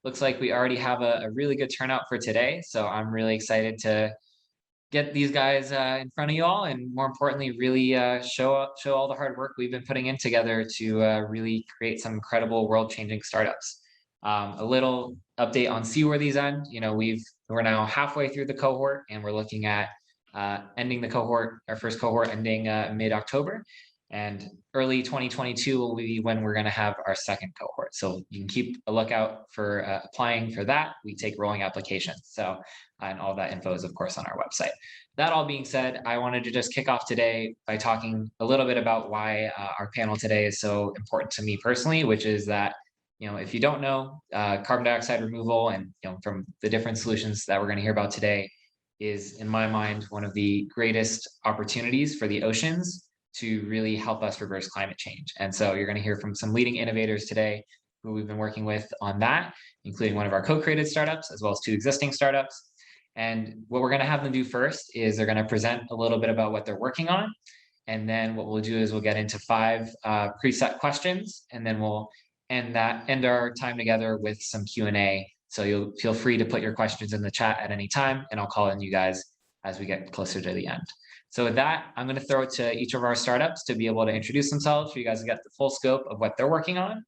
looks like we already have a really good turnout for today. So I'm really excited to get these guys in front of you all, and more importantly, really show all the hard work we've been putting in together to really create some incredible world-changing startups. A little update on Seaworthy's end. We're now halfway through the cohort, and we're looking at ending the cohort, our first cohort ending mid-October. And early 2022 will be when we're going to have our second cohort. So you can keep a lookout for applying for that. We take rolling applications. So, and all that info is, of course, on our website. That all being said, I wanted to just kick off today by talking a little bit about why our panel today is so important to me personally, which is that, if you don't know, carbon dioxide removal and, from the different solutions that we're going to hear about today is, in my mind, one of the greatest opportunities for the oceans to really help us reverse climate change. And so you're going to hear from some leading innovators today who we've been working with on that, including one of our co-created startups, as well as 2 existing startups. And what we're going to have them do first is they're going to present a little bit about what they're working on. And then what we'll do is we'll get into 5 preset questions, and then we'll end our time together with some Q&A. So you'll feel free to put your questions in the chat at any time, and I'll call on you guys as we get closer to the end. So with that, I'm going to throw it to each of our startups to be able to introduce themselves for you guys to get the full scope of what they're working on.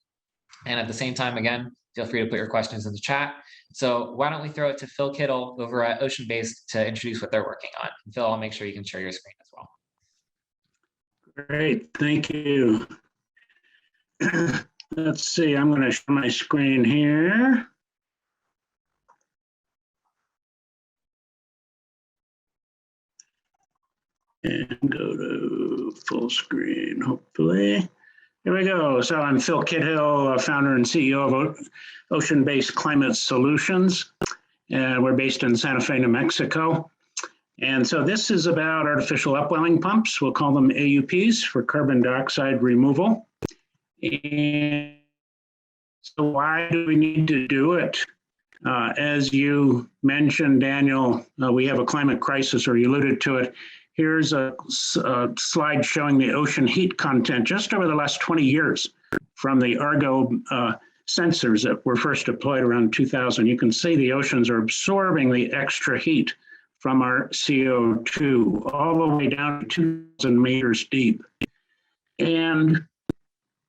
And at the same time, again, feel free to put your questions in the chat. So why don't we throw it to Phil Kittle over at Ocean Based to introduce what they're working on. And Phil, I'll make sure you can share your screen as well. Great, thank you. Let's see, I'm going to show my screen here. And go to full screen, hopefully. Here we go. So I'm Phil Kittle, founder and CEO of Ocean Based Climate Solutions. And we're based in Santa Fe, New Mexico. And so this is about artificial upwelling pumps. We'll call them AUPs for carbon dioxide removal. And so why do we need to do it? As you mentioned, Daniel, we have a climate crisis, or you alluded to it. Here's a slide showing the ocean heat content just over the last 20 years from the Argo sensors that were first deployed around 2000. You can see the oceans are absorbing the extra heat from our CO2 all the way down to 2,000 meters deep. And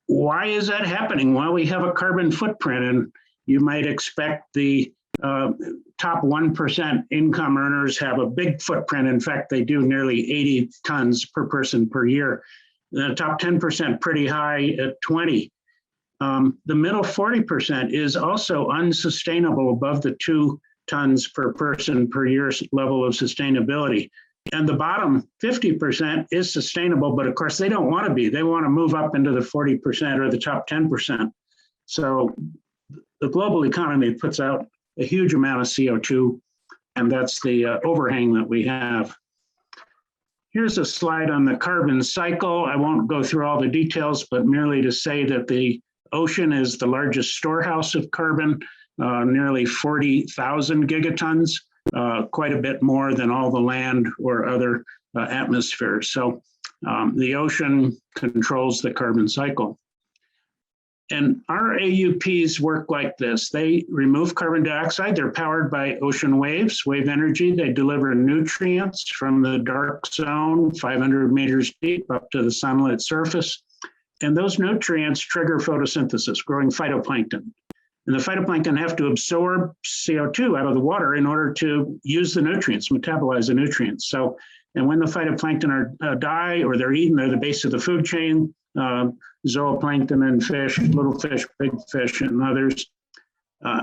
why is that happening? Well, we have a carbon footprint, and you might expect the top 1% income earners have a big footprint. In fact, they do nearly 80 tons per person per year. The top 10% pretty high at 20. The middle 40% is also unsustainable above the 2 tons per person per year level of sustainability. And the bottom 50% is sustainable, but of course they don't want to be. They want to move up into the 40% or the top 10%. So the global economy puts out a huge amount of CO2, and that's the overhang that we have. Here's a slide on the carbon cycle. I won't go through all the details, but merely to say that the ocean is the largest storehouse of carbon, nearly 40,000 gigatons, quite a bit more than all the land or other atmospheres. So the ocean controls the carbon cycle. And our AUPs work like this. They remove carbon dioxide. They're powered by ocean waves, wave energy. They deliver nutrients from the dark zone, 500 meters deep, up to the sunlit surface. And those nutrients trigger photosynthesis, growing phytoplankton. And the phytoplankton have to absorb CO2 out of the water in order to use the nutrients, metabolize the nutrients. So, and when the phytoplankton die or they're eaten, they're the base of the food chain. Zooplankton and fish, little fish, big fish, and others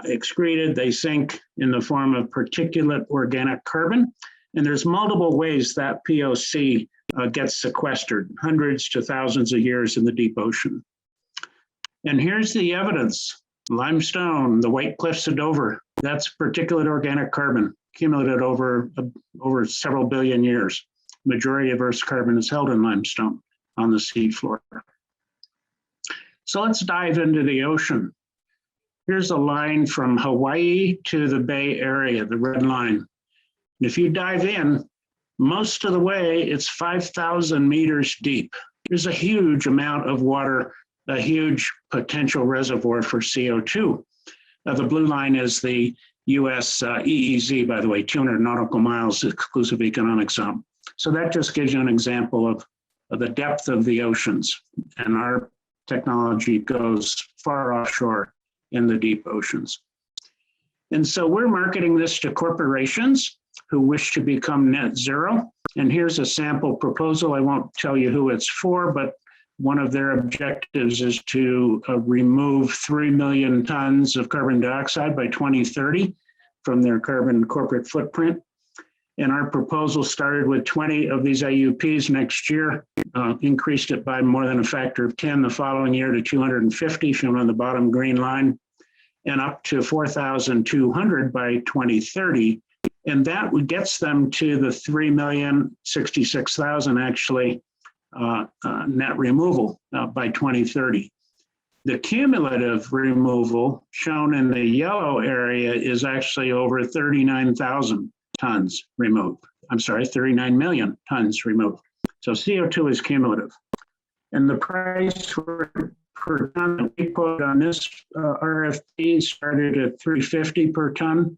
excreted. They sink in the form of particulate organic carbon. And there's multiple ways that POC gets sequestered, hundreds to thousands of years in the deep ocean. And here's the evidence. Limestone, the White Cliffs of Dover, that's particulate organic carbon accumulated over several billion years. Majority of Earth's carbon is held in limestone on the seafloor. So let's dive into the ocean. Here's a line from Hawaii to the Bay Area, the red line. If you dive in, most of the way, it's 5,000 meters deep. There's a huge amount of water, a huge potential reservoir for CO2. The blue line is the US EEZ, by the way, 200 nautical miles exclusive economic zone. So that just gives you an example of the depth of the oceans. And our technology goes far offshore in the deep oceans. And so we're marketing this to corporations who wish to become net zero. And here's a sample proposal. I won't tell you who it's for, but one of their objectives is to remove 3 million tons of carbon dioxide by 2030 from their carbon corporate footprint. And our proposal started with 20 of these AUPs next year, increased it by more than a factor of 10 the following year to 250, shown on the bottom green line, and up to 4,200 by 2030. And that gets them to the 3,066,000 actually net removal by 2030. The cumulative removal shown in the yellow area is actually over 39,000 tons removed. I'm sorry, 39 million tons removed. So CO2 is cumulative. And the price per ton that we put on this RFP started at $350 per ton.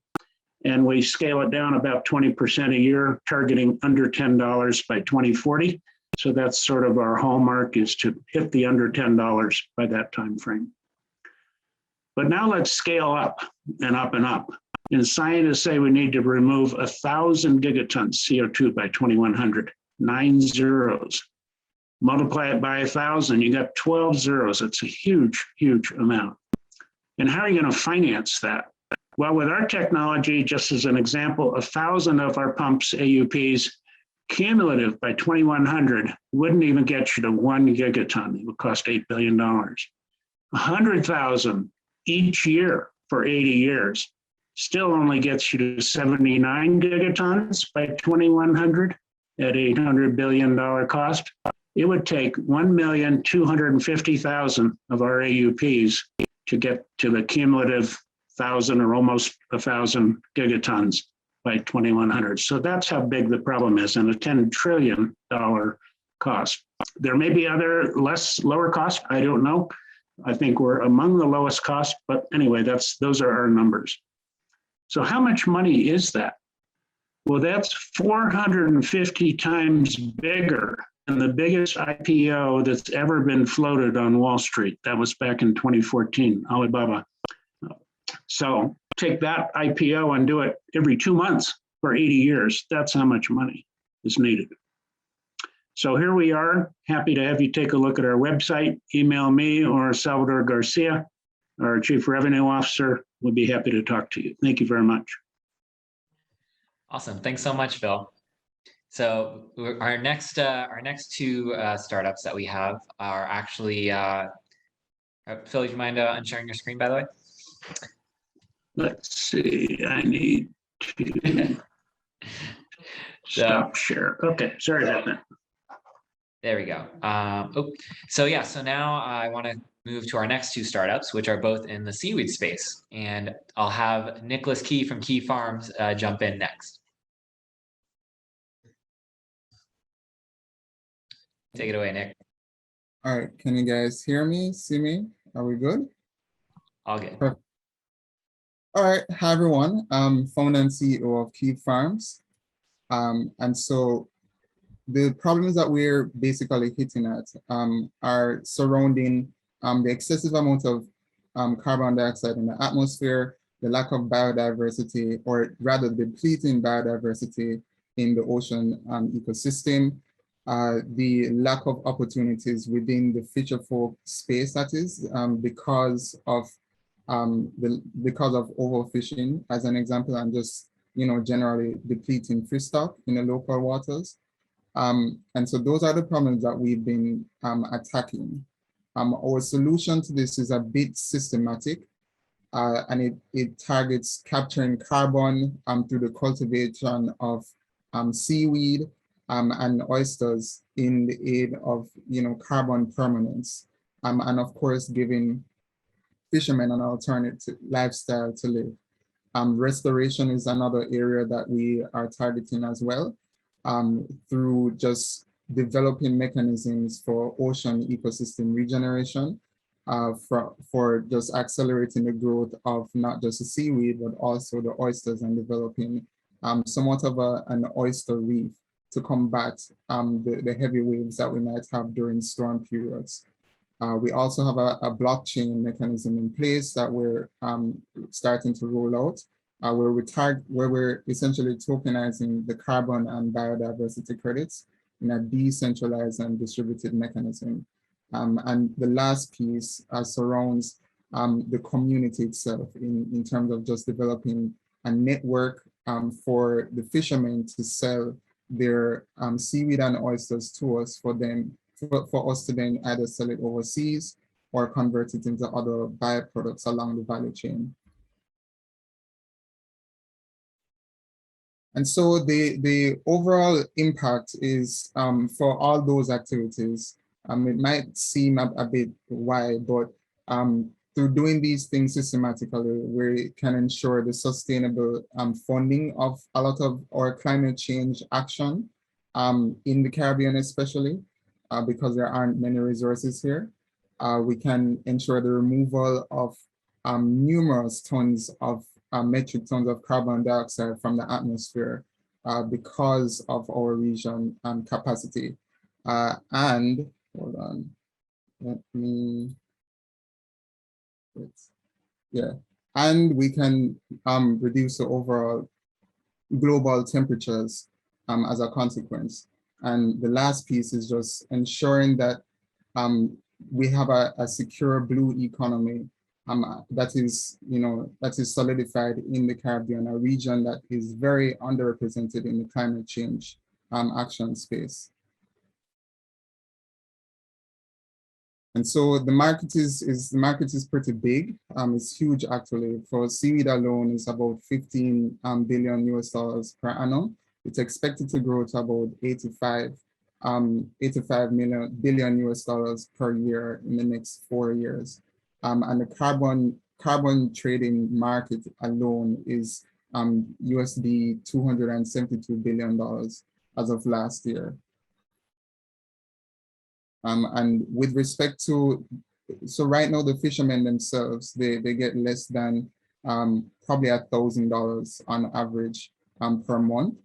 And we scale it down about 20% a year, targeting under $10 by 2040. So that's sort of our hallmark, is to hit the under $10 by that time frame. But now let's scale up and up and up. And scientists say we need to remove 1,000 gigatons CO2 by 2100, 9 zeros. Multiply it by 1,000, you got 12 zeros. It's a huge, huge amount. And how are you going to finance that? Well, with our technology, just as an example, 1,000 of our pumps, AUPs, cumulative by 2100 wouldn't even get you to 1 gigaton. It would cost $8 billion. 100,000 each year for 80 years still only gets you to 79 gigatons by 2100 at $800 billion cost. It would take 1,250,000 of our AUPs to get to the cumulative 1,000 or almost 1,000 gigatons by 2100. So that's how big the problem is, and a $10 trillion cost. There may be other lower costs, I don't know. I think we're among the lowest cost, but anyway, those are our numbers. So how much money is that? Well, that's 450 times bigger than the biggest IPO that's ever been floated on Wall Street. That was back in 2014, Alibaba. So take that IPO and do it every 2 months for 80 years. That's how much money is needed. So here we are. Happy to have you take a look at our website. Email me or Salvador Garcia, our Chief Revenue Officer. We'll be happy to talk to you. Thank you very much. Awesome. Thanks so much, Phil. So our next two startups that we have are actually, Phil, would you mind unsharing your screen, by the way? Let's see, I need to stop share. Okay, sorry about that. There we go. So now I want to move to our next two startups, which are both in the seaweed space. And I'll have Nicholas Kee from Kee Farms jump in next. Take it away, Nick. All right, can you guys hear me, see me? Are we good? All good. Perfect. All right, hi everyone. I'm founder and CEO of Kee Farms. And so the problems that we're basically hitting at are surrounding the excessive amount of carbon dioxide in the atmosphere, the lack of biodiversity, or rather depleting biodiversity in the ocean ecosystem, the lack of opportunities within the fisher folk space, that is, because of overfishing, as an example, and just generally depleting fish stock in the local waters. And so those are the problems that we've been attacking. Our solution to this is a bit systematic, and it targets capturing carbon through the cultivation of seaweed and oysters in the aid of carbon permanence, and of course giving fishermen an alternative lifestyle to live. Restoration is another area that we are targeting as well, through just developing mechanisms for ocean ecosystem regeneration, for just accelerating the growth of not just the seaweed, but also the oysters, and developing somewhat of an oyster reef to combat the heavy waves that we might have during storm periods. We also have a blockchain mechanism in place that we're starting to roll out, where we're essentially tokenizing the carbon and biodiversity credits in a decentralized and distributed mechanism. And the last piece surrounds the community itself in terms of just developing a network for the fishermen to sell their seaweed and oysters to us for us to then either sell it overseas or convert it into other byproducts along the value chain. And so the overall impact is for all those activities. It might seem a bit wide, but through doing these things systematically, we can ensure the sustainable funding of a lot of our climate change action in the Caribbean, especially because there aren't many resources here. We can ensure the removal of numerous tons of metric tons of carbon dioxide from the atmosphere because of our region capacity. And hold on, let me, yeah. And we can reduce the overall global temperatures as a consequence. And the last piece is just ensuring that we have a secure blue economy that is solidified in the Caribbean, a region that is very underrepresented in the climate change action space. And so the market is pretty big. It's huge actually. For seaweed alone, it's about 15 billion US dollars per annum. It's expected to grow to about 85 billion US dollars per year in the next 4 years. And the carbon trading market alone is USD $272 billion as of last year. And with respect to, so right now the fishermen themselves, they get less than probably $1,000 on average per month.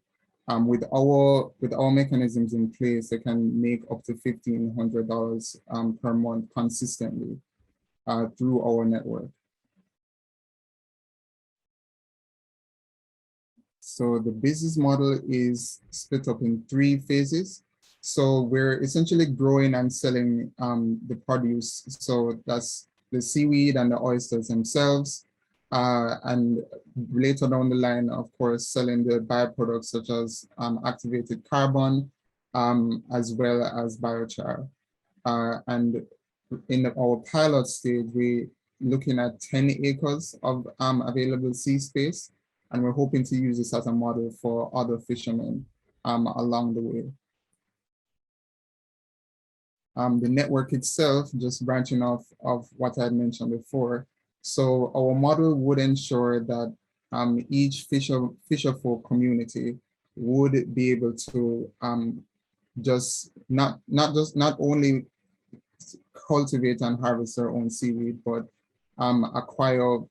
With our mechanisms in place, they can make up to $1,500 per month consistently through our network. So the business model is split up in 3 phases. So we're essentially growing and selling the produce. So that's the seaweed and the oysters themselves. And later down the line, of course, selling the byproducts such as activated carbon, as well as biochar. And in our pilot stage, we're looking at 10 acres of available sea space. And we're hoping to use this as a model for other fishermen along the way. The network itself, just branching off of what I had mentioned before. So our model would ensure that each fisherfolk community would be able to just not only cultivate and harvest their own seaweed, but acquire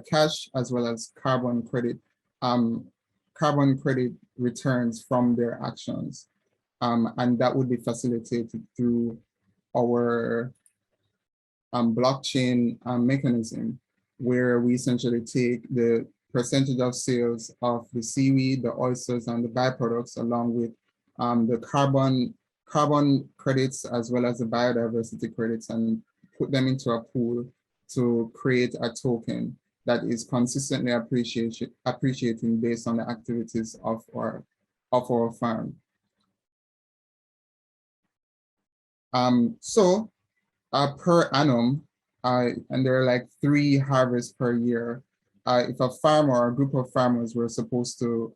cash as well as carbon credit returns from their actions. And that would be facilitated through our blockchain mechanism, where we essentially take the percentage of sales of the seaweed, the oysters, and the byproducts, along with the carbon credits as well as the biodiversity credits, and put them into a pool to create a token that is consistently appreciating based on the activities of our farm. So per annum, and there are like 3 harvests per year. If a farmer or a group of farmers were supposed to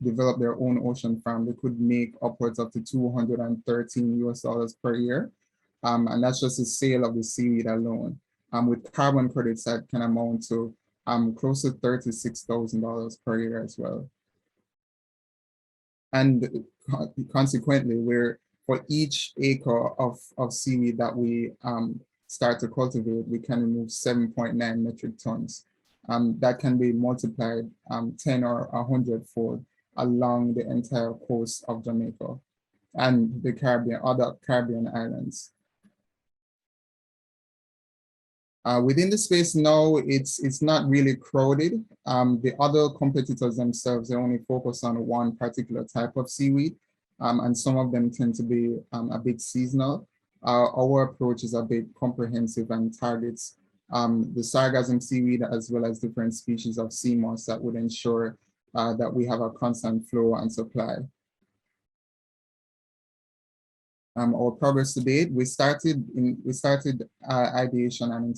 develop their own ocean farm, they could make upwards up to $213 US per year. And that's just the sale of the seaweed alone. With carbon credits that can amount to close to $36,000 per year as well. And consequently, we're for each acre of seaweed that we start to cultivate, we can remove 7.9 metric tons. That can be multiplied 10 or 100-fold along the entire coast of Jamaica and the Caribbean, other Caribbean islands. Within the space now, it's not really crowded. The other competitors themselves, they only focus on one particular type of seaweed, and some of them tend to be a bit seasonal. Our approach is a bit comprehensive and targets the sargassum seaweed as well as different species of sea moss that would ensure that we have a constant flow and supply. Our progress to date, we started ideation and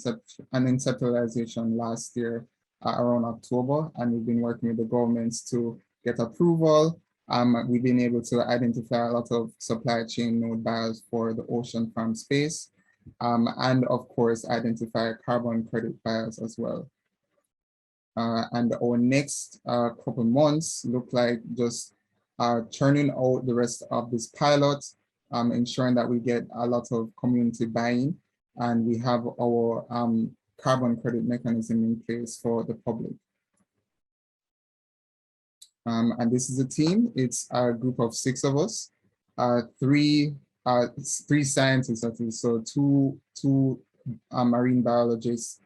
conceptualization last year around October, and we've been working with the governments to get approval. We've been able to identify a lot of supply chain node buyers for the ocean farm space, and of course, identify carbon credit buyers as well. And our next couple months look like just churning out the rest of this pilot, ensuring that we get a lot of community buy-in, and we have our carbon credit mechanism in place for the public. And this is a team. It's a group of 6 of us, three scientists, at least. So two marine biologists,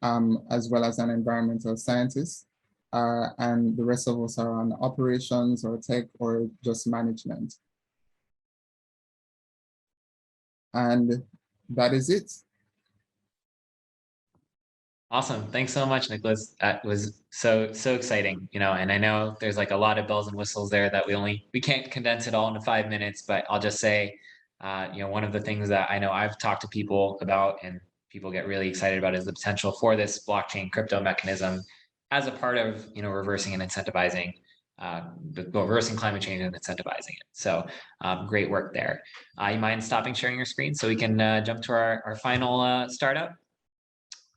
as well as an environmental scientist. And the rest of us are on operations or tech or just management. And that is it. Awesome. Thanks so much, Nicholas. That was so exciting, and I know there's like a lot of bells and whistles there that we can't condense it all into 5 minutes, but I'll just say, one of the things that I know I've talked to people about and people get really excited about is the potential for this blockchain crypto mechanism as a part of, reversing and incentivizing, reversing climate change and incentivizing it. So great work there. You mind stopping sharing your screen so we can jump to our final startup?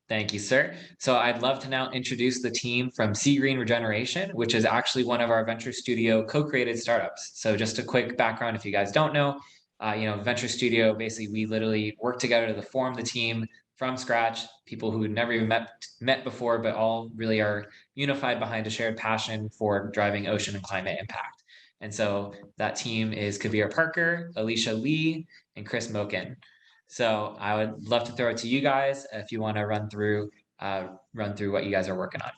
Thank you, sir. So I'd love to now introduce the team from SeaGreen Regeneration, which is actually one of our Venture Studio co-created startups. So just a quick background, if you guys don't know, Venture Studio, basically we literally work together to form the team from scratch, people who had never even met before, but all really are unified behind a shared passion for driving ocean and climate impact. And so that team is Kavir Parker, Alicia Lee, and Chris Moken. So I would love to throw it to you guys if you want to run through what you guys are working on.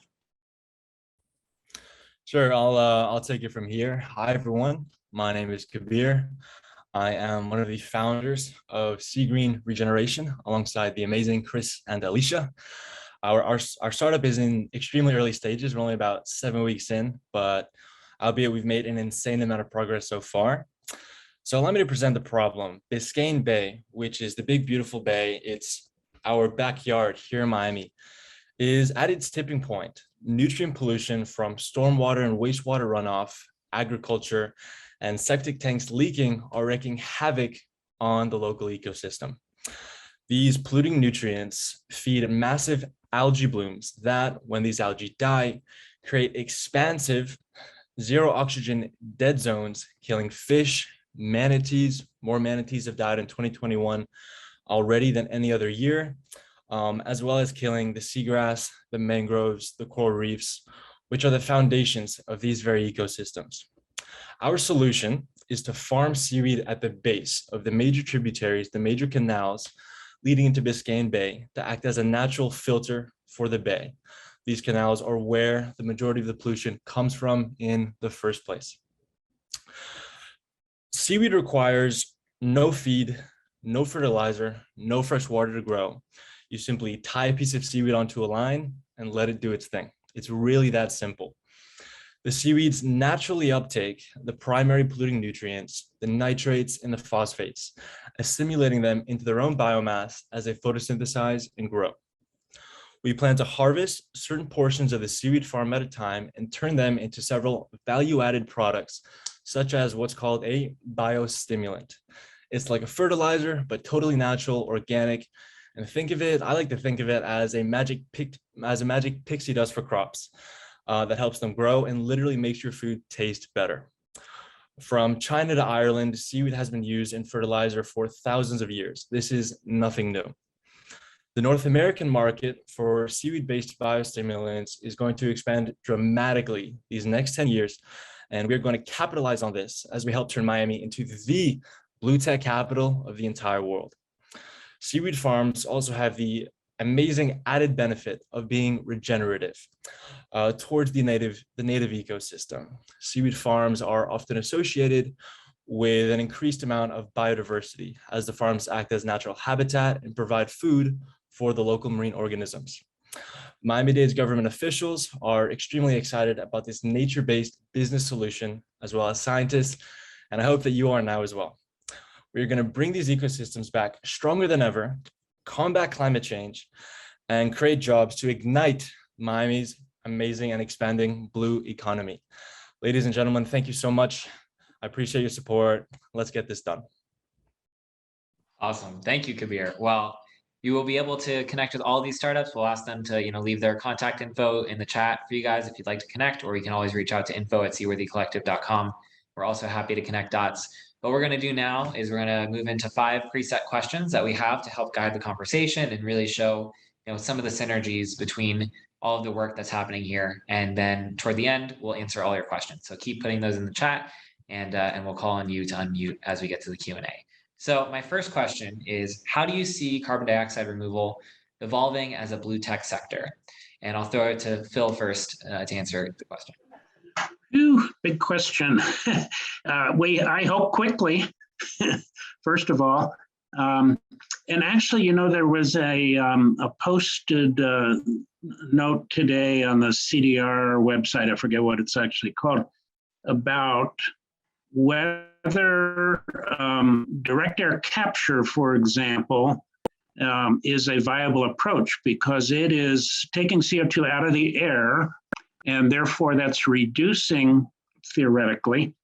Sure, I'll take it from here. Hi everyone, my name is Kabir. I am one of the founders of SeaGreen Regeneration alongside the amazing Chris and Alicia. Our startup is in extremely early stages. We're only about 7 weeks in, but albeit we've made an insane amount of progress so far. So allow me to present the problem. Biscayne Bay, which is the big, beautiful bay, it's our backyard here in Miami, is at its tipping point. Nutrient pollution from stormwater and wastewater runoff, agriculture, and septic tanks leaking are wreaking havoc on the local ecosystem. These polluting nutrients feed massive algae blooms that, when these algae die, create expansive, zero oxygen dead zones, killing fish, manatees. More manatees have died in 2021 already than any other year, as well as killing the seagrass, the mangroves, the coral reefs, which are the foundations of these very ecosystems. Our solution is to farm seaweed at the base of the major tributaries, the major canals leading into Biscayne Bay to act as a natural filter for the bay. These canals are where the majority of the pollution comes from in the first place. Seaweed requires no feed, no fertilizer, no fresh water to grow. You simply tie a piece of seaweed onto a line and let it do its thing. It's really that simple. The seaweeds naturally uptake the primary polluting nutrients, the nitrates and the phosphates, assimilating them into their own biomass as they photosynthesize and grow. We plan to harvest certain portions of the seaweed farm at a time and turn them into several value-added products, such as what's called a biostimulant. It's like a fertilizer, but totally natural, organic. And I like to think of it as a magic pixie dust for crops that helps them grow and literally makes your food taste better. From China to Ireland, seaweed has been used in fertilizer for thousands of years. This is nothing new. The North American market for seaweed-based biostimulants is going to expand dramatically these next 10 years, and we're going to capitalize on this as we help turn Miami into the blue tech capital of the entire world. Seaweed farms also have the amazing added benefit of being regenerative towards the native ecosystem. Seaweed farms are often associated with an increased amount of biodiversity, as the farms act as natural habitat and provide food for the local marine organisms. Miami-Dade's government officials are extremely excited about this nature-based business solution, as well as scientists, and I hope that you are now as well. We're going to bring these ecosystems back stronger than ever, combat climate change, and create jobs to ignite Miami's amazing and expanding blue economy. Ladies and gentlemen, thank you so much. I appreciate your support. Let's get this done. Awesome. Thank you, Kabir. Well, you will be able to connect with all these startups. We'll ask them to, leave their contact info in the chat for you guys if you'd like to connect, or you can always reach out to info@seaworthycollective.com. We're also happy to connect dots. What we're going to do now is we're going to move into 5 preset questions that we have to help guide the conversation and really show, some of the synergies between all of the work that's happening here. And then toward the end, we'll answer all your questions. So keep putting those in the chat, and we'll call on you to unmute as we get to the Q&A. So my first question is, how do you see carbon dioxide removal evolving as a blue tech sector? And I'll throw it to Phil first to answer the question. Ooh, big question. I hope quickly, first of all. And actually, there was a posted note today on the CDR website, I forget what it's actually called, about whether direct air capture, for example, is a viable approach, because it is taking CO2 out of the air, and therefore that's reducing, theoretically,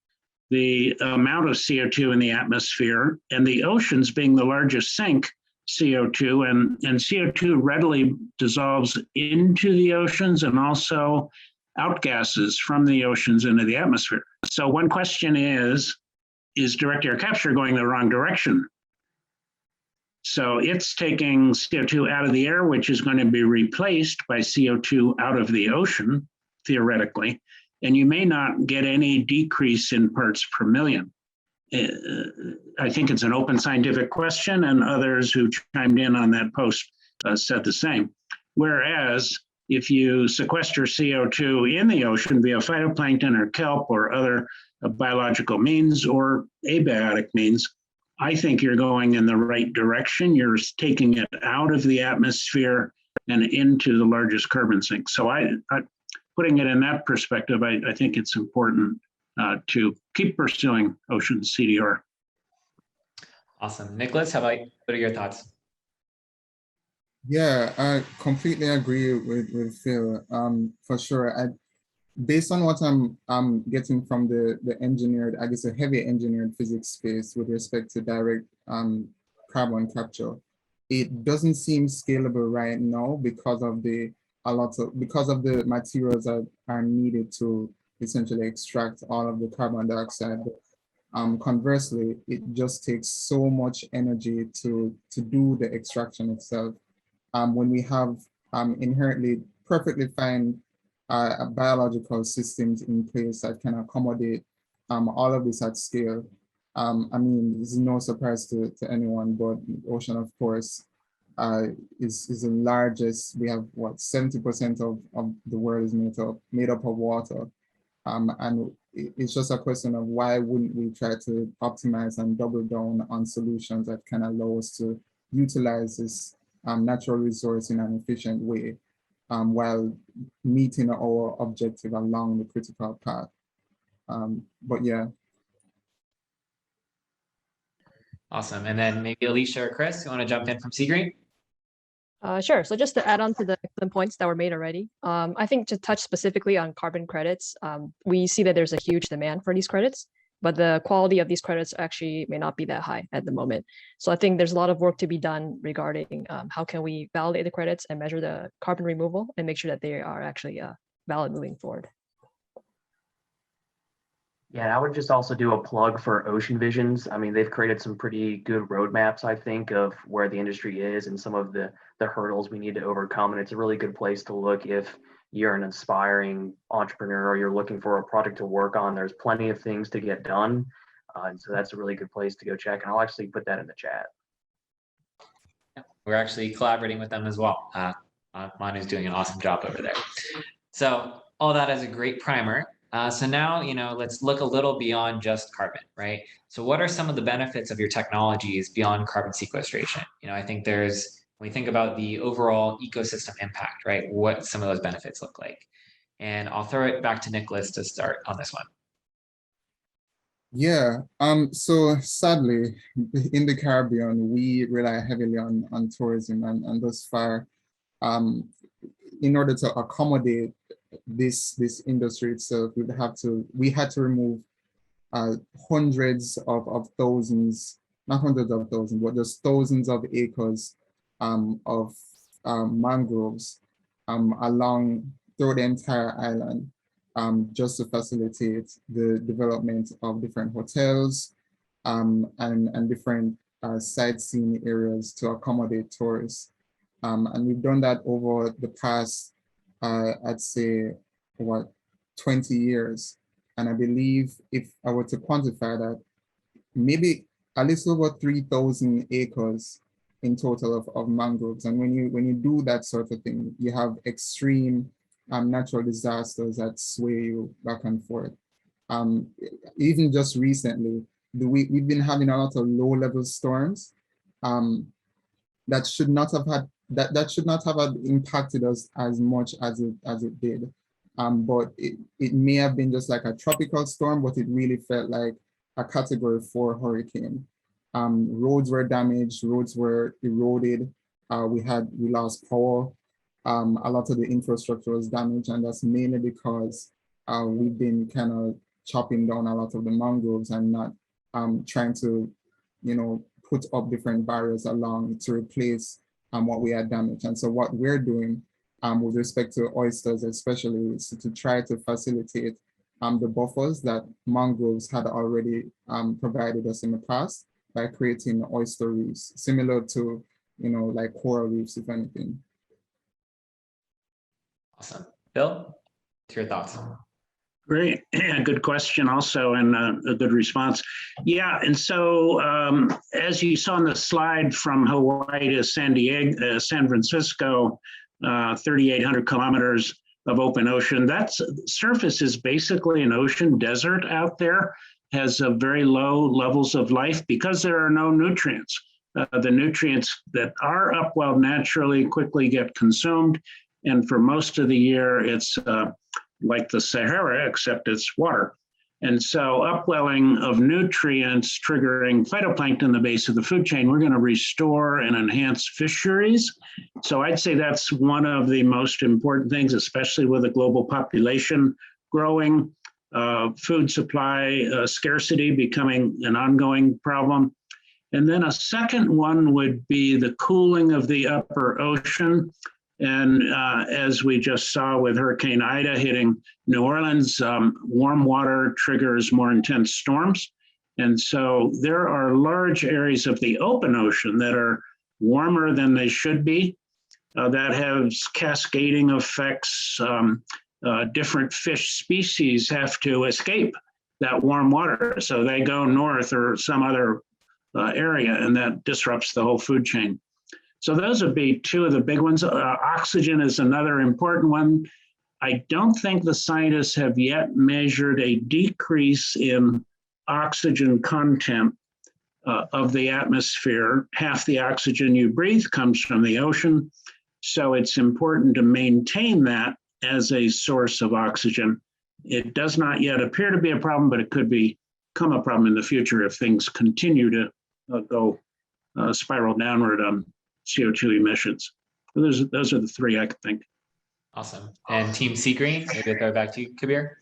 the amount of CO2 in the atmosphere, and the oceans being the largest sink CO2, and CO2 readily dissolves into the oceans and also outgasses from the oceans into the atmosphere. So one question is direct air capture going the wrong direction? So it's taking CO2 out of the air, which is going to be replaced by CO2 out of the ocean, theoretically, and you may not get any decrease in parts per million. I think it's an open scientific question, and others who chimed in on that post said the same. Whereas if you sequester CO2 in the ocean via phytoplankton or kelp or other biological means or abiotic means, I think you're going in the right direction. You're taking it out of the atmosphere and into the largest carbon sink. So putting it in that perspective, I think it's important to keep pursuing ocean CDR. Awesome. Nicholas, what are your thoughts? Yeah, I completely agree with Phil, for sure. Based on what I'm getting from the engineered, I guess a heavy engineered physics space with respect to direct carbon capture, it doesn't seem scalable right now because of the materials that are needed to essentially extract all of the carbon dioxide. Conversely, it just takes so much energy to do the extraction itself. When we have inherently perfectly fine biological systems in place that can accommodate all of this at scale. I mean, it's no surprise to anyone, but the ocean, of course, is the largest. We have 70% of the world is made up of water. And it's just a question of why wouldn't we try to optimize and double down on solutions that can allow us to utilize this natural resource in an efficient way, while meeting our objective along the critical path. But yeah. Awesome. And then maybe Alicia or Chris, you want to jump in from SeaGreen? Sure. So just to add on to the excellent points that were made already, I think to touch specifically on carbon credits, we see that there's a huge demand for these credits, but the quality of these credits actually may not be that high at the moment. So I think there's a lot of work to be done regarding how can we validate the credits and measure the carbon removal and make sure that they are actually valid moving forward. Yeah, and I would just also do a plug for Ocean Visions. I mean, they've created some pretty good roadmaps, I think, of where the industry is and some of the hurdles we need to overcome. And it's a really good place to look if you're an aspiring entrepreneur or you're looking for a product to work on. There's plenty of things to get done. And so that's a really good place to go check. And I'll actually put that in the chat. We're actually collaborating with them as well. Manu's doing an awesome job over there. So all that is a great primer. So now, let's look a little beyond just carbon, right? So what are some of the benefits of your technologies beyond carbon sequestration? I think when we think about the overall ecosystem impact, right? What some of those benefits look like. And I'll throw it back to Nicholas to start on this one. Yeah, so sadly, in the Caribbean, we rely heavily on tourism, and thus far, in order to accommodate this industry itself, we had to remove hundreds of thousands, not hundreds of thousands, but just thousands of acres of mangroves along through the entire island, just to facilitate the development of different hotels and different sightseeing areas to accommodate tourists. And we've done that over the past, I'd say, 20 years. And I believe if I were to quantify that, maybe a little over 3,000 acres in total of mangroves. And when you do that sort of thing, you have extreme natural disasters that sway you back and forth. Even just recently, we've been having a lot of low-level storms that should not have impacted us as much as it did. But it may have been just like a tropical storm, but it really felt like a Category 4 hurricane. Roads were damaged, roads were eroded. We lost power. A lot of the infrastructure was damaged, and that's mainly because we've been kind of chopping down a lot of the mangroves and not trying to, put up different barriers along to replace what we had damaged. And so what we're doing with respect to oysters, especially, is to try to facilitate the buffers that mangroves had already provided us in the past by creating oyster reefs, similar to, like coral reefs, if anything. Awesome. Bill, what's your thoughts? Great. Yeah, good question also, and a good response. Yeah, and so as you saw on the slide, from Hawaii to San Francisco, 3,800 kilometers of open ocean. That surface is basically an ocean desert out there, has very low levels of life because there are no nutrients. The nutrients that are upwelled naturally quickly get consumed, and for most of the year, it's like the Sahara, except it's water. And so upwelling of nutrients triggering phytoplankton, the base of the food chain, we're going to restore and enhance fisheries. So I'd say that's one of the most important things, especially with a global population growing, food supply scarcity becoming an ongoing problem. And then a second one would be the cooling of the upper ocean. And as we just saw with Hurricane Ida hitting New Orleans, warm water triggers more intense storms. And so there are large areas of the open ocean that are warmer than they should be, that have cascading effects. Different fish species have to escape that warm water. So they go north or some other area, and that disrupts the whole food chain. So those would be two of the big ones. Oxygen is another important one. I don't think the scientists have yet measured a decrease in oxygen content of the atmosphere. Half the oxygen you breathe comes from the ocean. So it's important to maintain that as a source of oxygen. It does not yet appear to be a problem, but it could become a problem in the future if things continue to go spiral downward on CO2 emissions. So those are the three I could think. Awesome. And Team SeaGreen, maybe I'll throw it back to you, Kabir.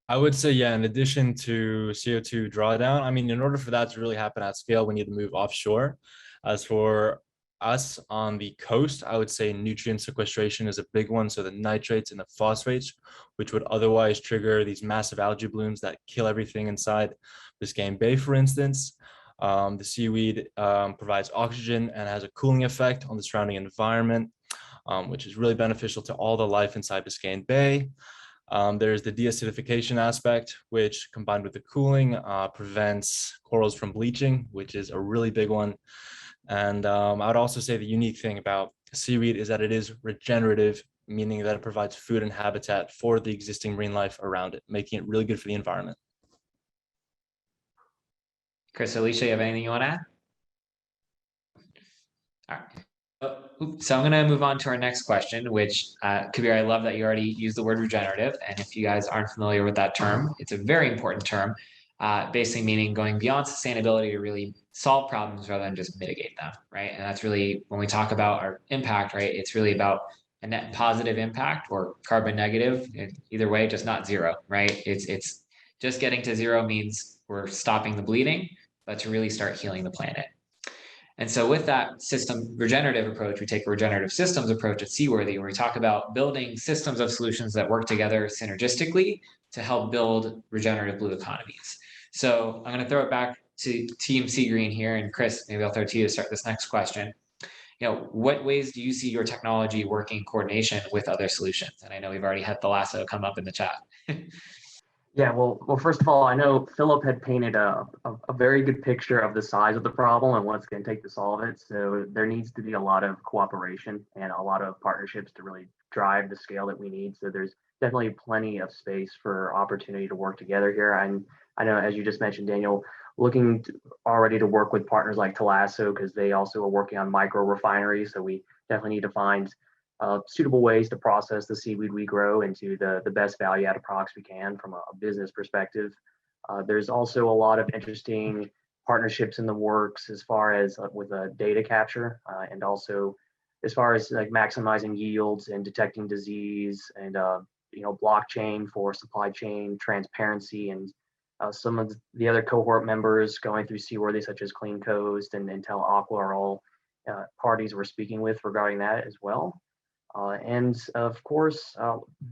I would say, yeah, in addition to CO2 drawdown, I mean, in order for that to really happen at scale, we need to move offshore. As for us on the coast, I would say nutrient sequestration is a big one. So the nitrates and the phosphates, which would otherwise trigger these massive algae blooms that kill everything inside Biscayne Bay, for instance. The seaweed provides oxygen and has a cooling effect on the surrounding environment, which is really beneficial to all the life inside Biscayne Bay. There's the deacidification aspect, which combined with the cooling prevents corals from bleaching, which is a really big one. And I would also say the unique thing about seaweed is that it is regenerative, meaning that it provides food and habitat for the existing marine life around it, making it really good for the environment. Chris, Alicia, you have anything you want to add? All right. So I'm going to move on to our next question, which, Kabir, I love that you already used the word regenerative. And if you guys aren't familiar with that term, it's a very important term, basically meaning going beyond sustainability to really solve problems rather than just mitigate them, right? And that's really, when we talk about our impact, right, it's really about a net positive impact or carbon negative. Either way, just not zero, right? It's just getting to zero means we're stopping the bleeding, but to really start healing the planet. And so with that system regenerative approach, we take a regenerative systems approach at Seaworthy, where we talk about building systems of solutions that work together synergistically to help build regenerative blue economies. So I'm going to throw it back to Team SeaGreen here, and Chris, maybe I'll throw it to you to start this next question. What ways do you see your technology working in coordination with other solutions? And I know we've already had the lasso come up in the chat. Yeah, well, first of all, I know Philip had painted a very good picture of the size of the problem and what it's going to take to solve it. So there needs to be a lot of cooperation and a lot of partnerships to really drive the scale that we need. So there's definitely plenty of space for opportunity to work together here. And I know, as you just mentioned, Daniel, looking already to work with partners like Talasso, because they also are working on micro refineries. So we definitely need to find suitable ways to process the seaweed we grow into the best value added products we can from a business perspective. There's also a lot of interesting partnerships in the works as far as with data capture and also as far as like maximizing yields and detecting disease and blockchain for supply chain transparency, and some of the other cohort members going through Seaworthy, such as Clean Coast and Intel Aqua, are all parties we're speaking with regarding that as well. And of course,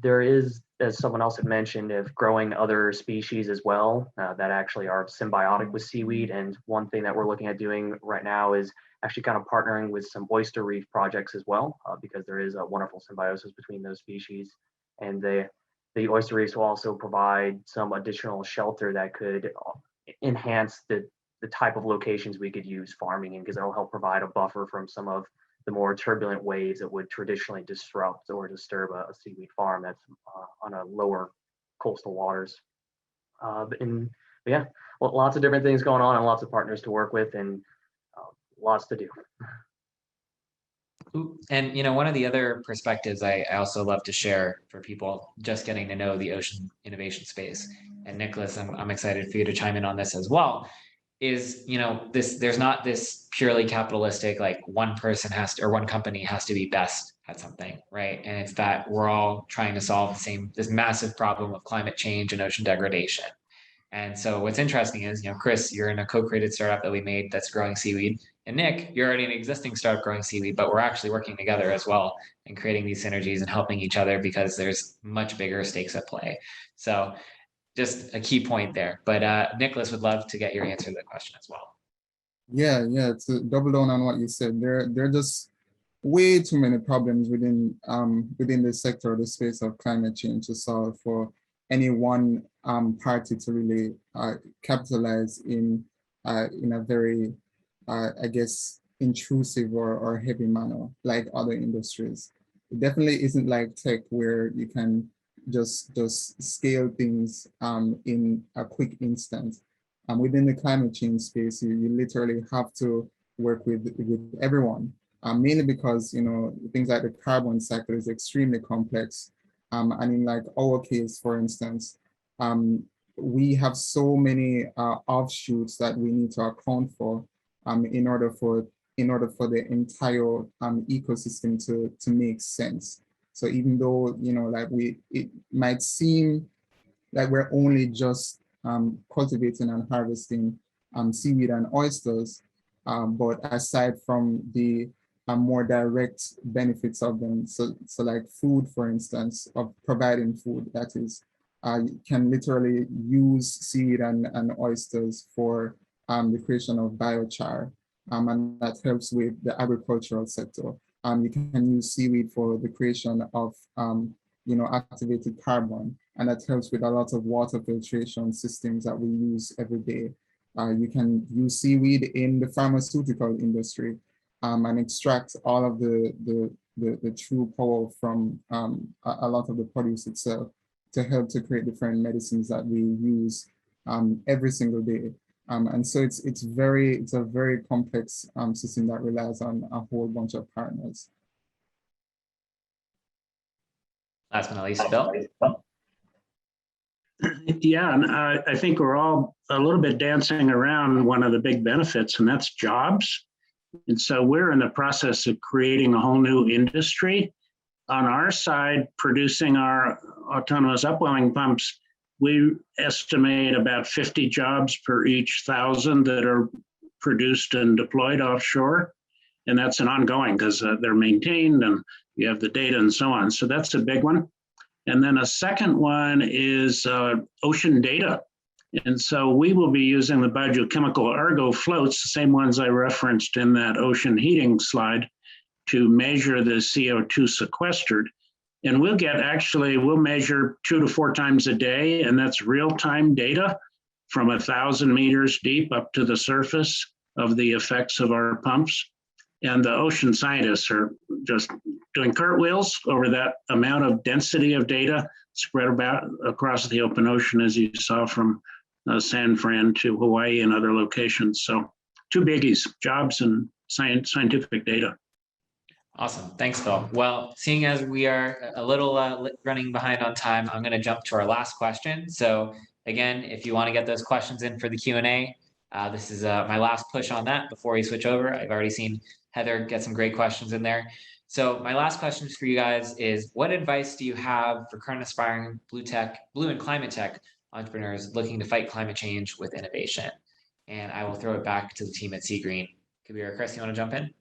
there is, as someone else had mentioned, of growing other species as well that actually are symbiotic with seaweed. And one thing that we're looking at doing right now is actually kind of partnering with some oyster reef projects as well, because there is a wonderful symbiosis between those species. And the oyster reefs will also provide some additional shelter that could enhance the type of locations we could use farming in, because it'll help provide a buffer from some of the more turbulent waves that would traditionally disrupt or disturb a seaweed farm that's on a lower coastal waters. Yeah, lots of different things going on and lots of partners to work with and lots to do. And one of the other perspectives I also love to share for people just getting to know the ocean innovation space, and Nicholas, I'm excited for you to chime in on this as well, is there's not this purely capitalistic, like one person has to, or one company has to be best at something, right? And it's that we're all trying to solve this massive problem of climate change and ocean degradation. And so what's interesting is, Chris, you're in a co-created startup that we made that's growing seaweed. And Nick, you're already an existing startup growing seaweed, but we're actually working together as well and creating these synergies and helping each other because there's much bigger stakes at play. So just a key point there. But Nicholas would love to get your answer to the question as well. Yeah, to double down on what you said, there are just way too many problems within the sector, the space of climate change to solve for any one party to really capitalize in a very, I guess, intrusive or heavy manner like other industries. It definitely isn't like tech where you can just scale things in a quick instant. Within the climate change space, you literally have to work with everyone, mainly because things like the carbon cycle is extremely complex. And in like our case, for instance, we have so many offshoots that we need to account for in order for the entire ecosystem to make sense. So even though it might seem like we're only just cultivating and harvesting seaweed and oysters, but aside from the more direct benefits of them. So like food, for instance, of providing food, that is, you can literally use seaweed and oysters for the creation of biochar, and that helps with the agricultural sector. You can use seaweed for the creation of activated carbon, and that helps with a lot of water filtration systems that we use every day. You can use seaweed in the pharmaceutical industry and extract all of the true power from a lot of the produce itself to help to create different medicines that we use every single day. And so it's a very complex system that relies on a whole bunch of partners. Last but not least, Bill. Yeah, and I think we're all a little bit dancing around one of the big benefits, and that's jobs. And so we're in the process of creating a whole new industry. On our side, producing our autonomous upwelling pumps, we estimate about 50 jobs per each 1,000 that are produced and deployed offshore. And that's an ongoing because they're maintained and you have the data and so on. So that's a big one. And then a second one is ocean data. And so we will be using the biogeochemical Argo floats, the same ones I referenced in that ocean heating slide, to measure the CO2 sequestered. And we'll measure 2 to 4 times a day, and that's real-time data from 1,000 meters deep up to the surface of the effects of our pumps. And the ocean scientists are just doing cartwheels over that amount of density of data spread about across the open ocean, as you saw from San Fran to Hawaii and other locations. So 2 biggies, jobs and scientific data. Awesome. Thanks, Phil. Well, seeing as we are a little running behind on time, I'm going to jump to our last question. So again, if you want to get those questions in for the Q&A, this is my last push on that before we switch over. I've already seen Heather get some great questions in there. So my last question for you guys is, what advice do you have for current aspiring blue and climate tech entrepreneurs looking to fight climate change with innovation? And I will throw it back to the team at SeaGreen. Kabir or Chris, you want to jump in?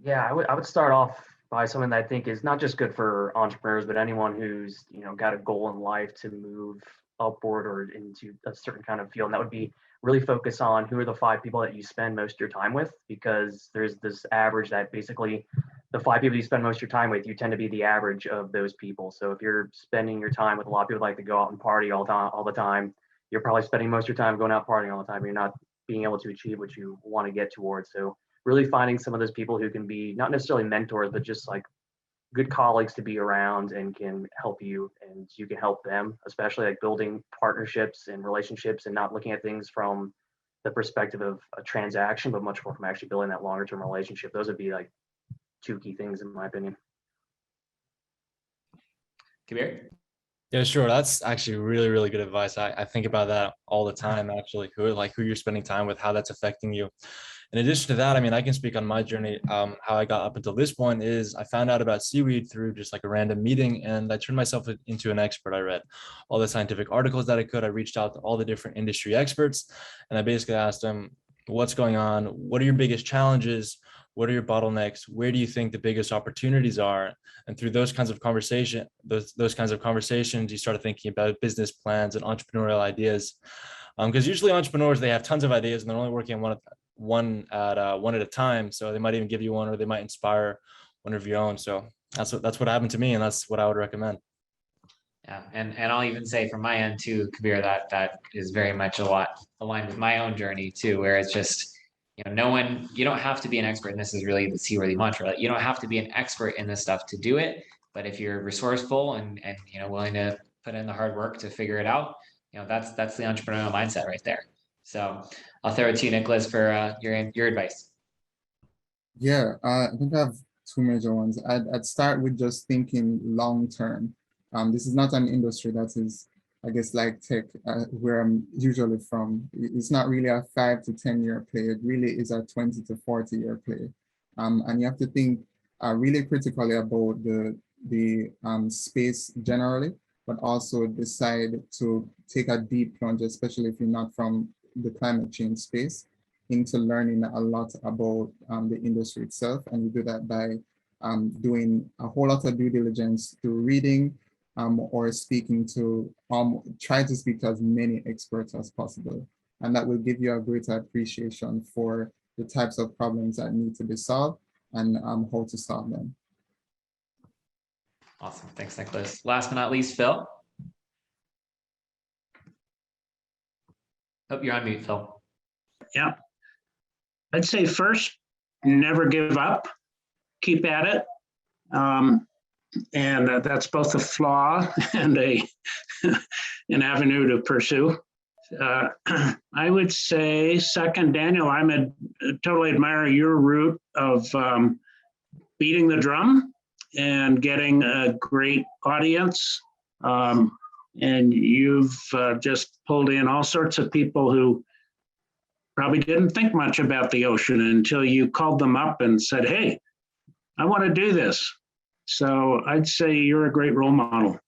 Yeah, I would start off by something that I think is not just good for entrepreneurs, but anyone who's got a goal in life to move upward or into a certain kind of field. And that would be really focus on who are the 5 people that you spend most of your time with, because there's this average that basically the 5 people you spend most of your time with, you tend to be the average of those people. So if you're spending your time with a lot of people who like to go out and party all the time, you're probably spending most of your time going out partying all the time. You're not being able to achieve what you want to get towards. So really finding some of those people who can be not necessarily mentors, but just like good colleagues to be around and can help you and you can help them, especially like building partnerships and relationships and not looking at things from the perspective of a transaction, but much more from actually building that longer term relationship. Those would be like 2 key things in my opinion. Kabir? Yeah, sure. That's actually really, really good advice. I think about that all the time, actually, who you're spending time with, how that's affecting you. In addition to that, I mean, I can speak on my journey. How I got up until this point is I found out about seaweed through just like a random meeting, and I turned myself into an expert. I read all the scientific articles that I could. I reached out to all the different industry experts, and I basically asked them, what's going on? What are your biggest challenges? What are your bottlenecks? Where do you think the biggest opportunities are? And through those kinds of conversations, you start thinking about business plans and entrepreneurial ideas. Because usually entrepreneurs, they have tons of ideas and they're only working on one at a time. So they might even give you one, or they might inspire one of your own. So that's what happened to me, and that's what I would recommend. Yeah, and I'll even say from my end too, Kabir, that is very much a lot aligned with my own journey too, where it's just, you don't have to be an expert, and this is really the Seaworthy mantra. You don't have to be an expert in this stuff to do it, but if you're resourceful and willing to put in the hard work to figure it out, that's the entrepreneurial mindset right there. So I'll throw it to you, Nicholas, for your advice. Yeah, I think I have 2 major ones. I'd start with just thinking long term. This is not an industry that is, I guess, like tech, where I'm usually from. It's not really a 5 to 10 year play. It really is a 20 to 40 year play. And you have to think really critically about the space generally, but also decide to take a deep plunge, especially if you're not from the climate change space. into learning a lot about the industry itself. And we do that by doing a whole lot of due diligence through reading or speaking to, try to speak to as many experts as possible. And that will give you a greater appreciation for the types of problems that need to be solved and how to solve them. Awesome. Thanks, Nicholas. Last but not least, Phil. Hope you're on mute, Phil. Yeah. I'd say first, never give up, keep at it. And that's both a flaw and an avenue to pursue. I would say second, Daniel, totally admire your route of beating the drum and getting a great audience. And you've just pulled in all sorts of people who probably didn't think much about the ocean until you called them up and said, hey, I want to do this. So I'd say you're a great role model.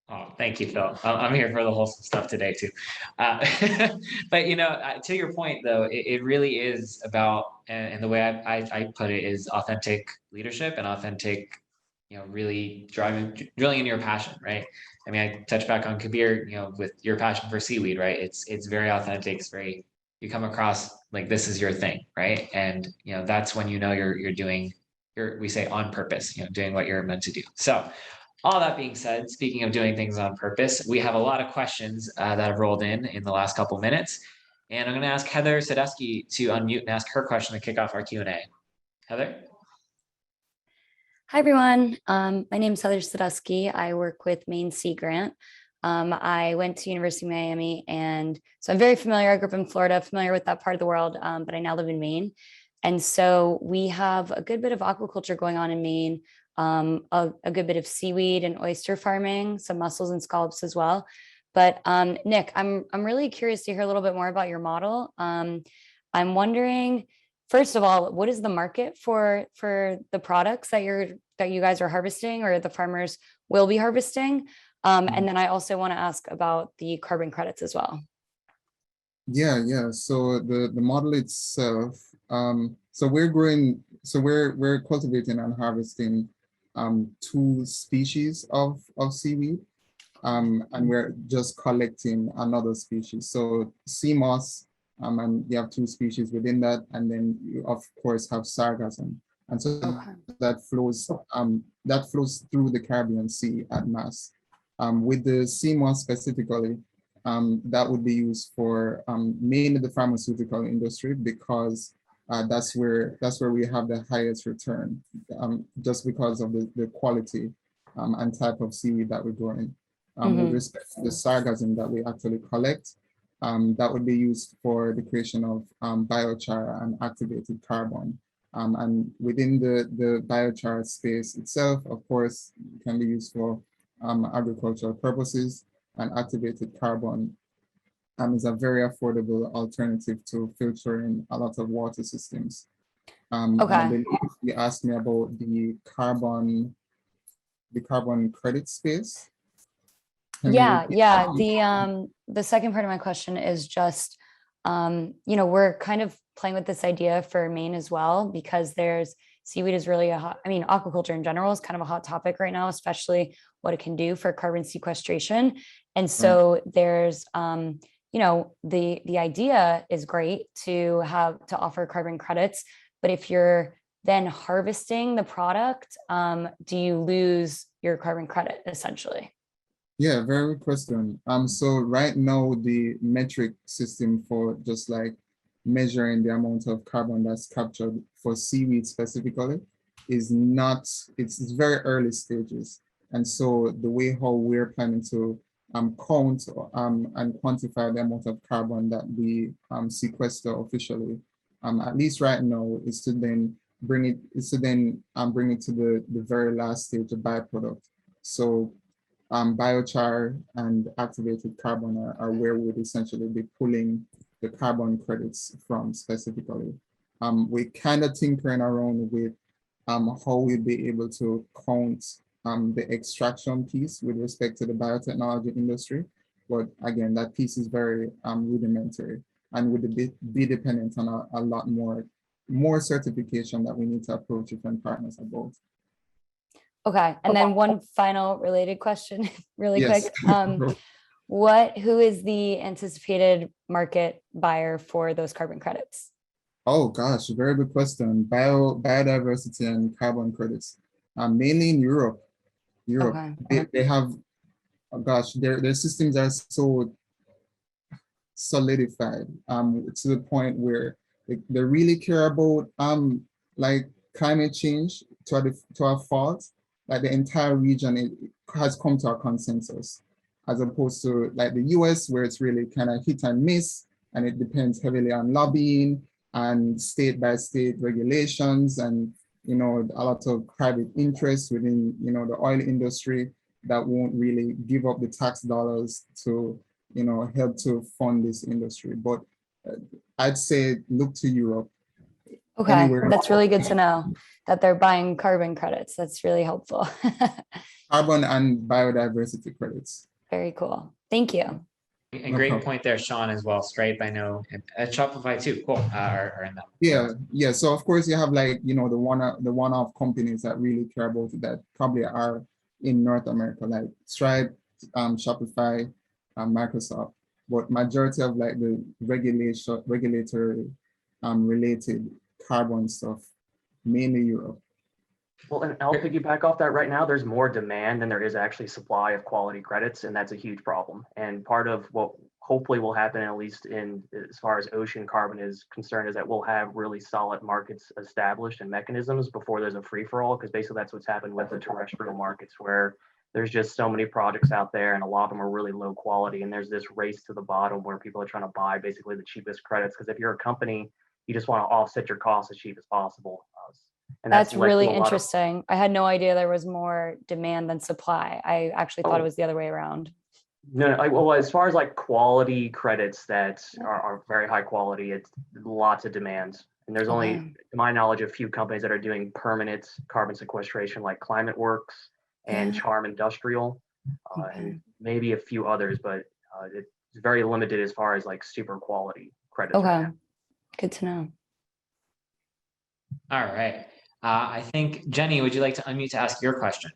Oh, thank you, Phil. I'm here for the wholesome stuff today too. But to your point though, it really is about, and the way I put it is authentic leadership and authentic, really drilling into your passion, right? I mean, I touch back on Kabir, with your passion for seaweed, right? It's very authentic. It's very, you come across like this is your thing, right? And that's when you're doing we say on purpose, doing what you're meant to do. So all that being said, speaking of doing things on purpose, we have a lot of questions that have rolled in the last couple of minutes. And I'm going to ask Heather Sadusky to unmute and ask her question to kick off our Q&A. Heather? Hi, everyone. My name is Heather Sadusky. I work with Maine Sea Grant. I went to University of Miami, and so I'm very familiar. I grew up in Florida, familiar with that part of the world, but I now live in Maine. And so we have a good bit of aquaculture going on in Maine, a good bit of seaweed and oyster farming, some mussels and scallops as well. But Nick, I'm really curious to hear a little bit more about your model. I'm wondering, first of all, what is the market for the products that you guys are harvesting or the farmers will be harvesting? And then I also want to ask about the carbon credits as well. Yeah. So the model itself, so we're cultivating and harvesting 2 species of seaweed, and we're just collecting another species. So sea moss, and you have 2 species within that, and then you of course have sargassum, and so that flows through the Caribbean Sea at mass. With the sea moss specifically, that would be used for mainly the pharmaceutical industry, because that's where we have the highest return, just because of the quality and type of seaweed that we're growing. With respect to the sargassum that we actually collect, that would be used for the creation of biochar and activated carbon. And within the biochar space itself, of course, can be used for agricultural purposes, and activated carbon is a very affordable alternative to filtering a lot of water systems. And I believe you asked me about the carbon credit space. Yeah. The second part of my question is just, we're kind of playing with this idea for Maine as well, because seaweed is really aquaculture in general is kind of a hot topic right now, especially what it can do for carbon sequestration. And so there's, the idea is great to offer carbon credits, but if you're then harvesting the product, do you lose your carbon credit essentially? Yeah, very good question. So right now the metric system for just like measuring the amount of carbon that's captured for seaweed specifically is not, it's very early stages. And so the way how we're planning to count and quantify the amount of carbon that we sequester officially, at least right now, is to then bring it to the very last stage of byproduct. So biochar and activated carbon are where we'd essentially be pulling the carbon credits from specifically. We're kind of tinkering around with how we'd be able to count the extraction piece with respect to the biotechnology industry. But again, that piece is very rudimentary. and would be dependent on a lot more certification that we need to approach different partners about. Okay, and then one final related question, really Yes. quick. Who is the anticipated market buyer for those carbon credits? Oh gosh, very good question. Biodiversity and carbon credits, mainly in Europe. Okay. They have, oh gosh, their systems are so solidified to the point where they really care about like climate change to a fault. Like the entire region has come to a consensus, as opposed to like the US, where it's really kind of hit and miss, and it depends heavily on lobbying and state by state regulations, and a lot of private interests within the oil industry that won't really give up the tax dollars to help to fund this industry. But I'd say look to Europe. Okay, Anywhere. that's really good to know that they're buying carbon credits. That's really helpful. Carbon and biodiversity credits. Very cool. Thank you. And great point there, Sean, as well. Stripe, I know, and Shopify too. Cool. Are in that. Yeah. So of course you have like the one-off companies that really care about it, that probably are in North America, like Stripe, Shopify, Microsoft. But majority of like the regulatory related carbon stuff, mainly Europe. Well, and I'll piggyback off that. Right now, there's more demand than there is actually supply of quality credits, and that's a huge problem. And part of what hopefully will happen, at least in as far as ocean carbon is concerned, is that we'll have really solid markets established and mechanisms before there's a free-for-all, because basically that's what's happened with the terrestrial markets, where there's just so many projects out there and a lot of them are really low quality, and there's this race to the bottom where people are trying to buy basically the cheapest credits, because if you're a company, you just want to offset your costs as cheap as possible. And that's really interesting. I had no idea there was more demand than supply. I actually thought it was the other way around. No, well, as far as like quality credits that are very high quality, it's lots of demand. And there's only, to my knowledge, a few companies that are doing permanent carbon sequestration, like Climate Works and Charm Industrial, and maybe a few others, but it's very limited as far as like super quality credits. Okay, good to know. All right. I think, Jenny, would you like to unmute to ask your question?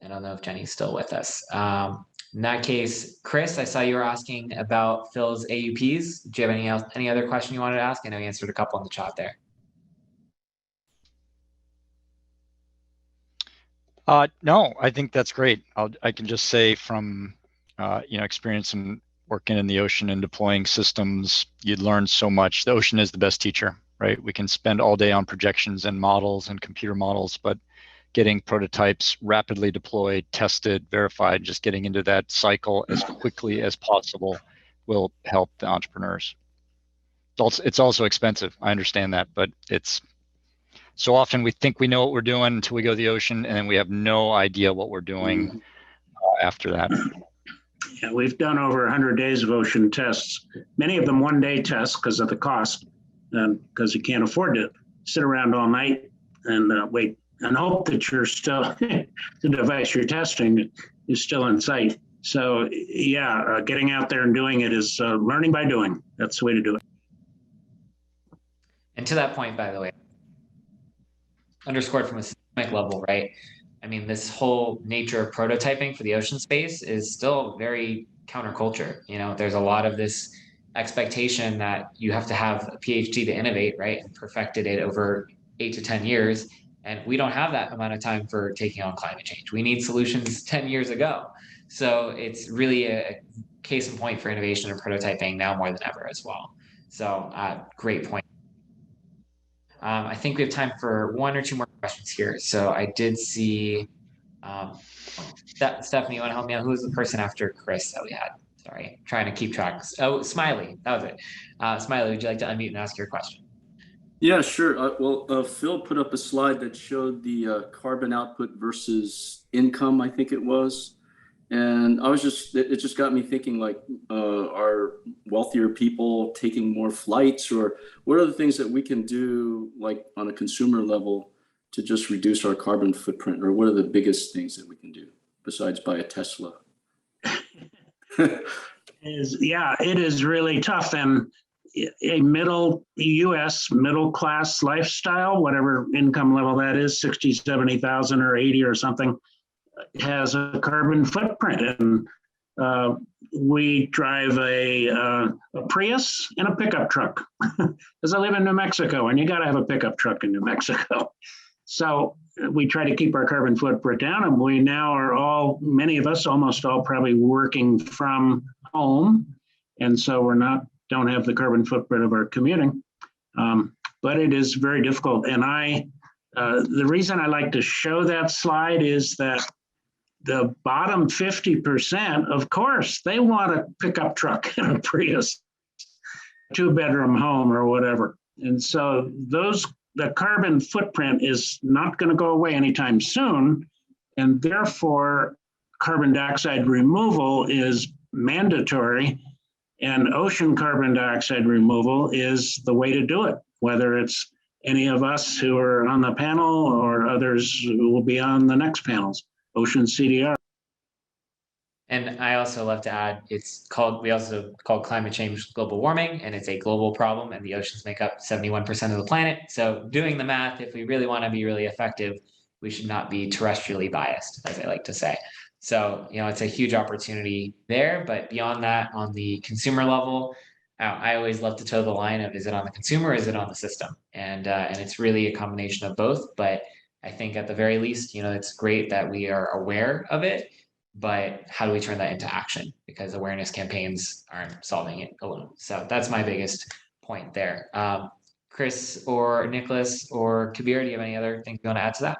I don't know if Jenny's still with us. In that case, Chris, I saw you were asking about Phil's AUPs. Do you have any other question you wanted to ask? I know you answered a couple in the chat there. No, I think that's great. I can just say from experience in working in the ocean and deploying systems, you'd learn so much. The ocean is the best teacher, right? We can spend all day on projections and models and computer models, but getting prototypes rapidly deployed, tested, verified, just getting into that cycle as quickly as possible will help the entrepreneurs. It's also expensive. I understand that, but it's so often we think we know what we're doing until we go to the ocean, and then we have no idea what we're doing after that. Yeah, we've done over 100 days of ocean tests, many of them one-day tests because of the cost, because you can't afford to sit around all night and wait and hope that you're still, the device you're testing is still in sight. So yeah, getting out there and doing it is learning by doing. That's the way to do it. And to that point, by the way, underscored from a systemic level, right? I mean, this whole nature of prototyping for the ocean space is still very counterculture. There's a lot of this expectation that you have to have a PhD to innovate, right? And perfected it over 8 to 10 years. And we don't have that amount of time for taking on climate change. We need solutions 10 years ago. So it's really a case in point for innovation and prototyping now more than ever as well. So great point. I think we have time for one or two more questions here. So I did see, Stephanie, you want to help me out? Who was the person after Chris that we had? Sorry, trying to keep track. Oh, Smiley, that was it. Smiley, would you like to unmute and ask your question? Yeah, sure. Phil put up a slide that showed the carbon output versus income, I think it was. And it just got me thinking, like, are wealthier people taking more flights, or what are the things that we can do, like on a consumer level, to just reduce our carbon footprint, or what are the biggest things that we can do? besides buy a Tesla. Yeah, it is really tough. And a US middle class lifestyle, whatever income level that is, 60, 70,000 or 80 or something, has a carbon footprint. And we drive a Prius and a pickup truck because I live in New Mexico, and you got to have a pickup truck in New Mexico. So we try to keep our carbon footprint down, and we now are many of us, almost all, probably working from home, and so don't have the carbon footprint of our commuting. But it is very difficult, and the reason I like to show that slide is that the bottom 50%, of course, they want a pickup truck and a Prius, 2-bedroom home or whatever. And so the carbon footprint is not going to go away anytime soon. And therefore, carbon dioxide removal is mandatory. And ocean carbon dioxide removal is the way to do it, whether it's any of us who are on the panel or others who will be on the next panels. Ocean CDR. And I also love to add, we also call climate change global warming, and it's a global problem, and the oceans make up 71% of the planet. So doing the math, if we really want to be really effective, we should not be terrestrially biased, as I like to say. So, it's a huge opportunity there, but beyond that, on the consumer level, I always love to toe the line of, is it on the consumer or is it on the system? And it's really a combination of both, but I think at the very least, it's great that we are aware of it, but how do we turn that into action? Because awareness campaigns aren't solving it alone. So that's my biggest point there. Chris or Nicholas or Kabir, do you have any other things you want to add to that?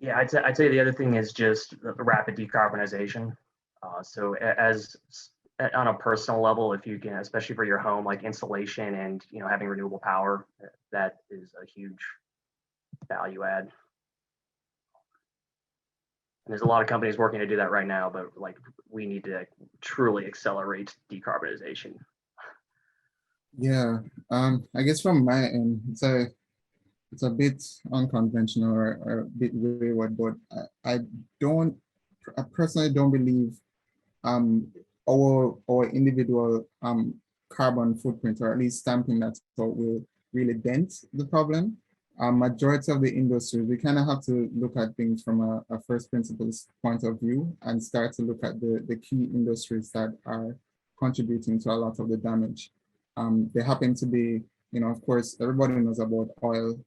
Yeah, I'd say the other thing is just rapid decarbonization. So on a personal level, if you can, especially for your home, like insulation and having renewable power, that is a huge value add. And there's a lot of companies working to do that right now, but we need to truly accelerate decarbonization. Yeah, I guess from my end, it's a bit unconventional or a bit wayward, but I personally don't believe our individual carbon footprint, or at least stamping that out, will really dent the problem. Majority of the industries, we kind of have to look at things from a first principles point of view and start to look at the key industries that are contributing to a lot of the damage. They happen to be, of course, everybody knows about oil,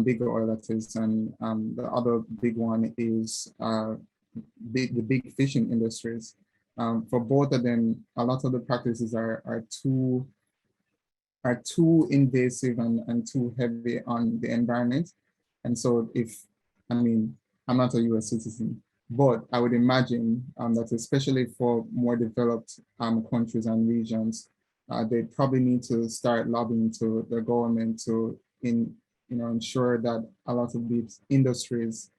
big oil that is, and the other big one is the big fishing industries. For both of them, a lot of the practices are too invasive and too heavy on the environment. And so I'm not a US citizen, but I would imagine that especially for more developed countries and regions, they probably need to start lobbying to the government to ensure that a lot of these industries,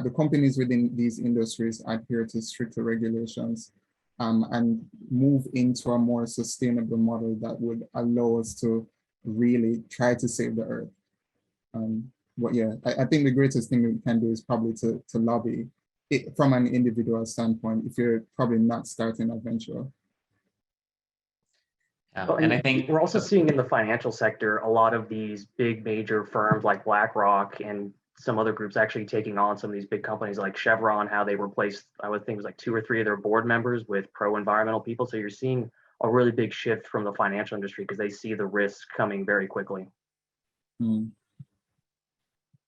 the companies within these industries adhere to stricter regulations and move into a more sustainable model that would allow us to really try to save the earth. But yeah, I think the greatest thing we can do is probably to lobby it from an individual standpoint, if you're probably not starting a venture. Well, and I think we're also seeing in the financial sector a lot of these big major firms like BlackRock and some other groups actually taking on some of these big companies like Chevron, how they replaced, I would think it was like 2 or 3 of their board members with pro-environmental people. So you're seeing a really big shift from the financial industry because they see the risk coming very quickly. Mm.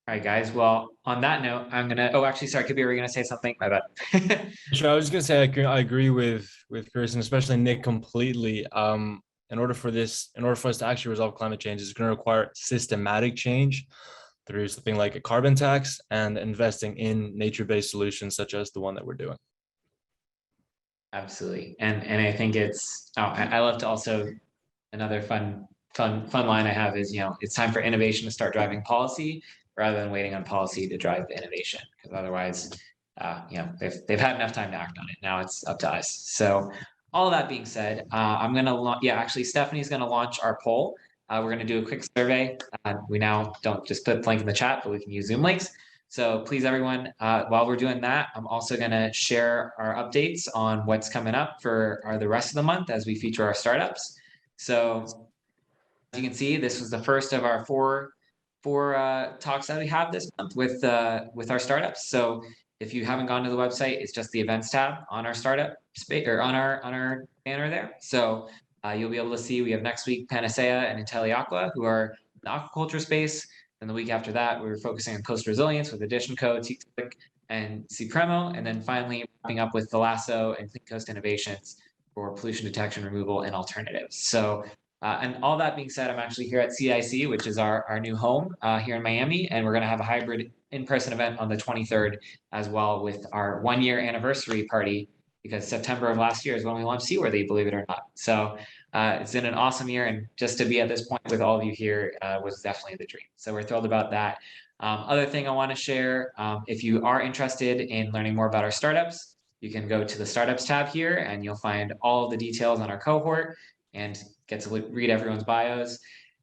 All right, guys. Well, on that note, I'm gonna. Oh, actually, sorry, Kabir, were you gonna say something? My bad. Sure, I was gonna say I agree with Chris and especially Nick completely. In order for us to actually resolve climate change, it's going to require systematic change through something like a carbon tax and investing in nature-based solutions such as the one that we're doing. Absolutely, and I think it's. Oh, I love to also another fun line I have is it's time for innovation to start driving policy rather than waiting on policy to drive the innovation, because otherwise, they've had enough time to act on it. Now it's up to us. So. All that being said, I'm going to, actually, Stephanie's going to launch our poll. We're going to do a quick survey. We now don't just put link in the chat, but we can use Zoom links. So please, everyone, while we're doing that, I'm also going to share our updates on what's coming up for the rest of the month as we feature our startups. So as you can see, this was the first of our four talks that we have this month with our startups. So if you haven't gone to the website, it's just the events tab on our startup space or on our banner there. So you'll be able to see we have next week Panacea and Intelliaqua, who are in the aquaculture space. Then the week after that, we were focusing on coast resilience with Addition Code, and Supremo, and then finally wrapping up with Thalasso and Clean Coast Innovations for pollution detection, removal, and alternatives. So, and all that being said, I'm actually here at CIC, which is our new home here in Miami, and we're going to have a hybrid in-person event on the 23rd as well with our 1-year anniversary party, because September of last year is when we launched Seaworthy, believe it or not. So it's been an awesome year, and just to be at this point with all of you here was definitely the dream. So we're thrilled about that. Other thing I want to share, if you are interested in learning more about our startups, you can go to the startups tab here and you'll find all of the details on our cohort and get to read everyone's bios.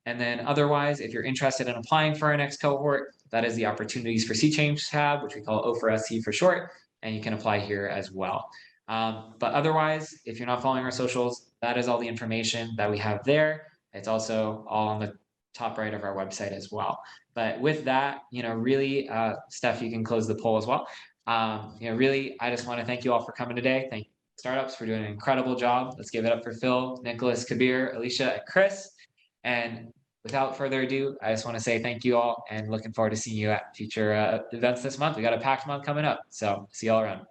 And then otherwise, if you're interested in applying for our next cohort, that is the opportunities for sea change tab, which we call O4SC for short, and you can apply here as well. But otherwise, if you're not following our socials, that is all the information that we have there. It's also all on the top right of our website as well. But with that, really, Steph, you can close the poll as well. Really, I just want to thank you all for coming today. Thank you, startups, for doing an incredible job. Let's give it up for Phil, Nicholas, Kabir, Alicia, and Chris. And without further ado, I just want to say thank you all and looking forward to seeing you at future events this month. We got a packed month coming up. So see you all around.